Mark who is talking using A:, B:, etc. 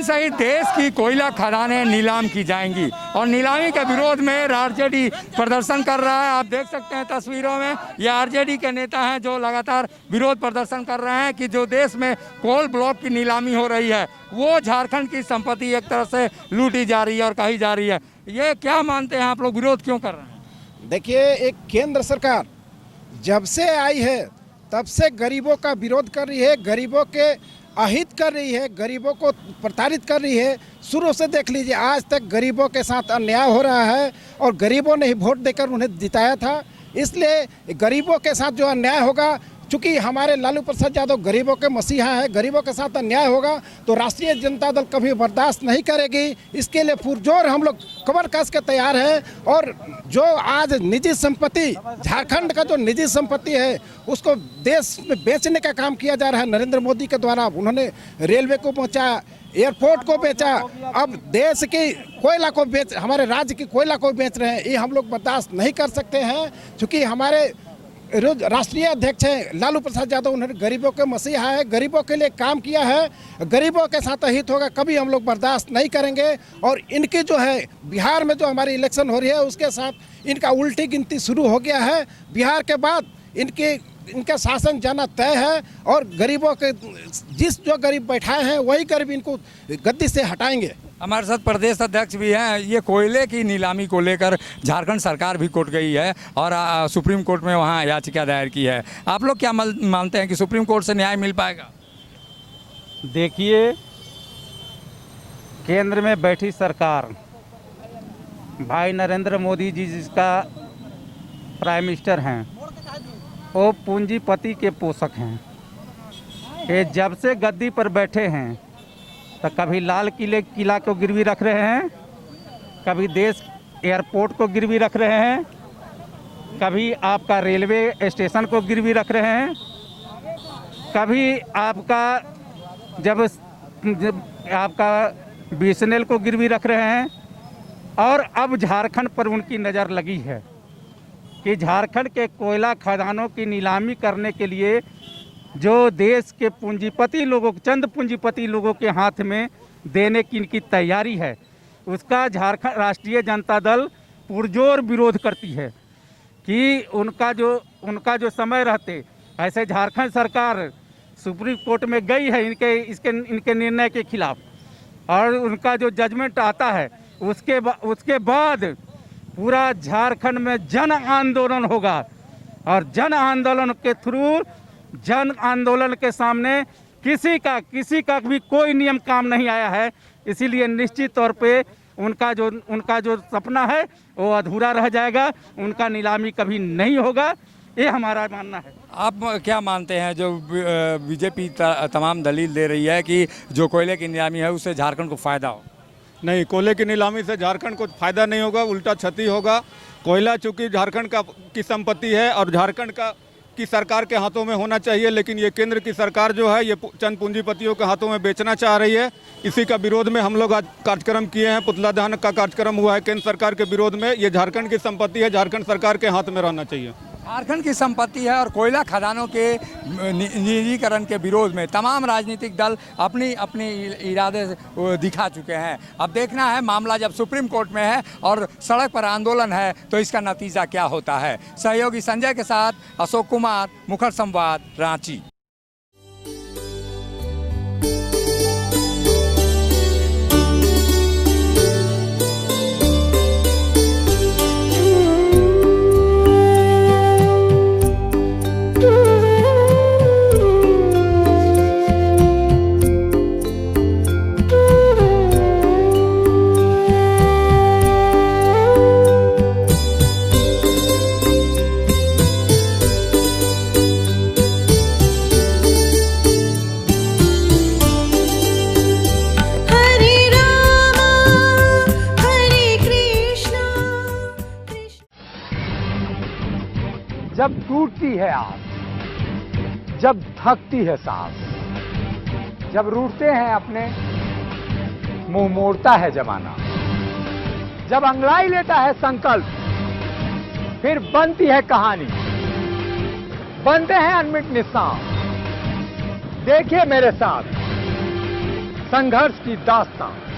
A: सही देश की कोयला खदानें नीलाम की जाएंगी और नीलामी के विरोध में आरजेडी प्रदर्शन कर रहा है। आप देख सकते हैं तस्वीरों में, ये आरजेडी के नेता हैं जो लगातार विरोध प्रदर्शन कर रहे हैं कि जो देश में कोल ब्लॉक की नीलामी हो रही है वो झारखंड की संपत्ति एक तरह से लूटी जा रही है और कही जा रही है। ये क्या मानते हैं आप लोग, विरोध क्यों कर रहे हैं?
B: देखिए, एक केंद्र सरकार जब से आई है तब से गरीबों का विरोध कर रही है, गरीबों के अहित कर रही है, गरीबों को प्रताड़ित कर रही है। शुरू से देख लीजिए, आज तक गरीबों के साथ अन्याय हो रहा है और गरीबों ने ही वोट देकर उन्हें जिताया था। इसलिए गरीबों के साथ जो अन्याय होगा, चूँकि हमारे लालू प्रसाद यादव गरीबों के मसीहा हैं, गरीबों के साथ अन्याय होगा तो राष्ट्रीय जनता दल कभी बर्दाश्त नहीं करेगी। इसके लिए पुरजोर हम लोग कमर कस के तैयार हैं। और जो आज निजी संपत्ति, झारखंड का जो निजी संपत्ति है उसको देश में बेचने का काम किया जा रहा है नरेंद्र मोदी के द्वारा। उन्होंने रेलवे को बेचा, एयरपोर्ट को बेचा, अब देश की कोयला को हमारे राज्य की कोयला को बेच रहे हैं। ये हम लोग बर्दाश्त नहीं कर सकते हैं। चूँकि हमारे राष्ट्रीय अध्यक्ष हैं लालू प्रसाद यादव, उन्होंने गरीबों के मसीहा है, गरीबों के लिए काम किया है, गरीबों के साथ अहित होगा कभी हम लोग बर्दाश्त नहीं करेंगे। और इनकी जो है बिहार में जो हमारी इलेक्शन हो रही है उसके साथ इनका उल्टी गिनती शुरू हो गया है। बिहार के बाद इनका शासन जाना तय है और गरीबों के जिस जो गरीब बैठाए हैं वही गरीब इनको गद्दी से हटाएंगे।
A: हमारे साथ प्रदेश अध्यक्ष भी हैं। ये कोयले की नीलामी को लेकर झारखंड सरकार भी कोर्ट गई है और सुप्रीम कोर्ट में वहाँ याचिका दायर की है। आप लोग क्या मानते हैं कि सुप्रीम कोर्ट से न्याय मिल पाएगा?
C: देखिए, केंद्र में बैठी सरकार, भाई नरेंद्र मोदी जी जिसका प्राइम मिनिस्टर हैं, वो पूंजीपति के पोषक हैं। ये जब से गद्दी पर बैठे हैं तो कभी लाल किला को गिरवी रख रहे हैं, कभी देश एयरपोर्ट को गिरवी रख रहे हैं, कभी आपका रेलवे स्टेशन को गिरवी रख रहे हैं, कभी आपका जब आपका बीएसएनएल को गिरवी रख रहे हैं। और अब झारखंड पर उनकी नज़र लगी है कि झारखंड के कोयला खदानों की नीलामी करने के लिए जो देश के पूंजीपति लोगों, चंद पूंजीपति लोगों के हाथ में देने की इनकी तैयारी है, उसका झारखंड राष्ट्रीय जनता दल पुरजोर विरोध करती है कि उनका जो समय रहते ऐसे झारखंड सरकार सुप्रीम कोर्ट में गई है इनके निर्णय के खिलाफ, और उनका जो जजमेंट आता है उसके बाद पूरा झारखंड में जन आंदोलन होगा। और जन आंदोलन के थ्रू, जन आंदोलन के सामने किसी का भी कोई नियम काम नहीं आया है। इसीलिए निश्चित तौर पे उनका जो सपना है वो अधूरा रह जाएगा, उनका नीलामी कभी नहीं होगा, ये हमारा मानना है।
A: आप क्या मानते हैं, जो बीजेपी तमाम दलील दे रही है कि जो कोयले की नीलामी है उससे झारखंड को फ़ायदा हो?
D: नहीं, कोयले की नीलामी से झारखंड को फ़ायदा नहीं होगा, उल्टा क्षति होगा। कोयला चूँकि झारखंड की संपत्ति है और झारखंड की सरकार के हाथों में होना चाहिए, लेकिन ये केंद्र की सरकार जो है ये चंद पूंजीपतियों के हाथों में बेचना चाह रही है। इसी का विरोध में हम लोग आज कार्यक्रम किए हैं, पुतला दहन का कार्यक्रम हुआ है केंद्र सरकार के विरोध में। ये झारखंड की संपत्ति है, झारखंड सरकार के हाथ में रहना चाहिए।
A: झारखंड की संपत्ति है और कोयला खदानों के निजीकरण के विरोध में तमाम राजनीतिक दल अपनी इरादे दिखा चुके हैं। अब देखना है मामला जब सुप्रीम कोर्ट में है और सड़क पर आंदोलन है तो इसका नतीजा क्या होता है। सहयोगी संजय के साथ अशोक कुमार, मुखर संवाद, रांची।
E: जब टूटती है आस, जब थकती है सांस, जब रूठते हैं अपने, मुंह मोड़ता है जमाना, जब अंगड़ाई लेता है संकल्प, फिर बनती है कहानी, बनते हैं अनमिट निशान। देखिए मेरे साथ संघर्ष की दास्तां